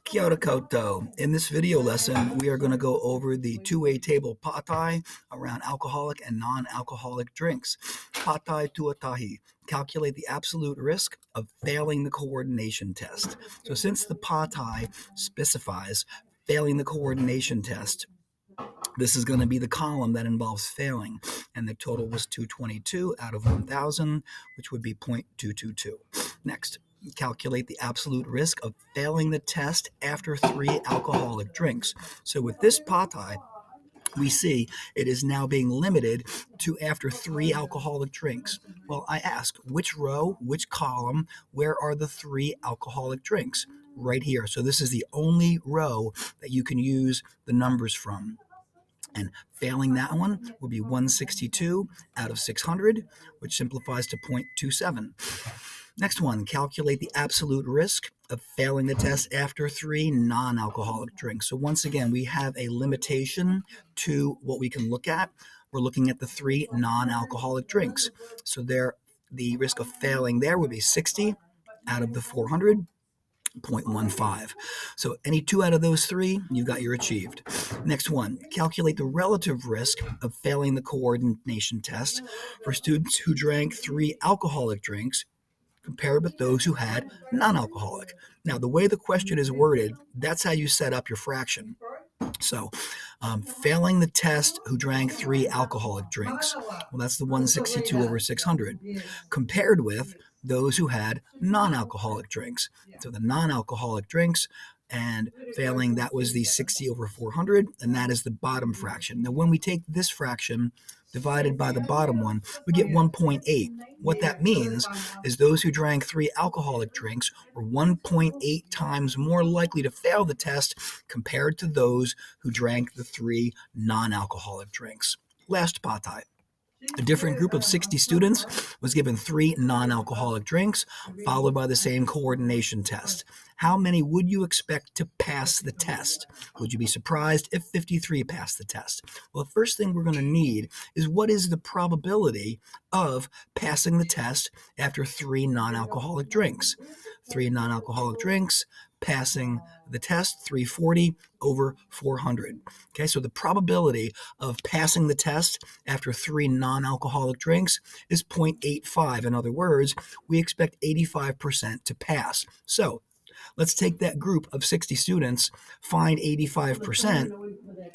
Kia ora koutou. In this video lesson, we are going to go over the two-way table pātai around alcoholic and non-alcoholic drinks. Pātai tuatahi. Calculate the absolute risk of failing the coordination test. So since the pātai specifies failing the coordination test, this is going to be the column that involves failing, and the total was 222 out of 1,000, which would be 0.222. Next, calculate the absolute risk of failing the test after 3 alcoholic drinks. So with this pātai, we see it is now being limited to after 3 alcoholic drinks. Well, I ask, which row, which column, where are the 3 alcoholic drinks? Right here. So this is the only row that you can use the numbers from. And failing that one would be 162 out of 600, which simplifies to 0.27. Next one, calculate the absolute risk of failing the test after 3 non-alcoholic drinks. So once again, we have a limitation to what we can look at. We're looking at the 3 non-alcoholic drinks. So there, the risk of failing there would be 60 out of the 400. 0.15. So any 2 out of those 3, you got your achieved. Next one, calculate the relative risk of failing the coordination test for students who drank 3 alcoholic drinks compared with those who had non-alcoholic. Now, the way the question is worded, that's how you set up your fraction. So, failing the test who drank 3 alcoholic drinks. Well, that's the 162 over 600, compared with those who had non-alcoholic drinks. So the non-alcoholic drinks and failing, that was the 60 over 400, and that is the bottom fraction. Now, when we take this fraction divided by the bottom one, we get 1.8. What that means is those who drank 3 alcoholic drinks were 1.8 times more likely to fail the test compared to those who drank the 3 non-alcoholic drinks. Last pātai. A different group of 60 students was given 3 non-alcoholic drinks, followed by the same coordination test. How many would you expect to pass the test? Would you be surprised if 53 passed the test? Well, the first thing we're going to need is what is the probability of passing the test after 3 non-alcoholic drinks? 3 non-alcoholic drinks, passing the test, 340 over 400. Okay, so the probability of passing the test after 3 non-alcoholic drinks is 0.85. In other words, we expect 85% to pass. So let's take that group of 60 students, find 85%,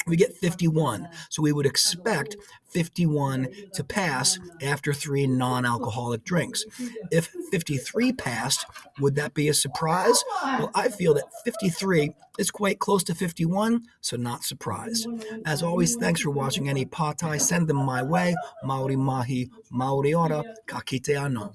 we get 51. So we would expect 51 to pass after 3 non-alcoholic drinks. If 53 passed, would that be a surprise? Well, I feel that 53 is quite close to 51, so not surprised. As always, thanks for watching any pātai. Send them my way. Maori mahi, Maori ora, ka kite anō.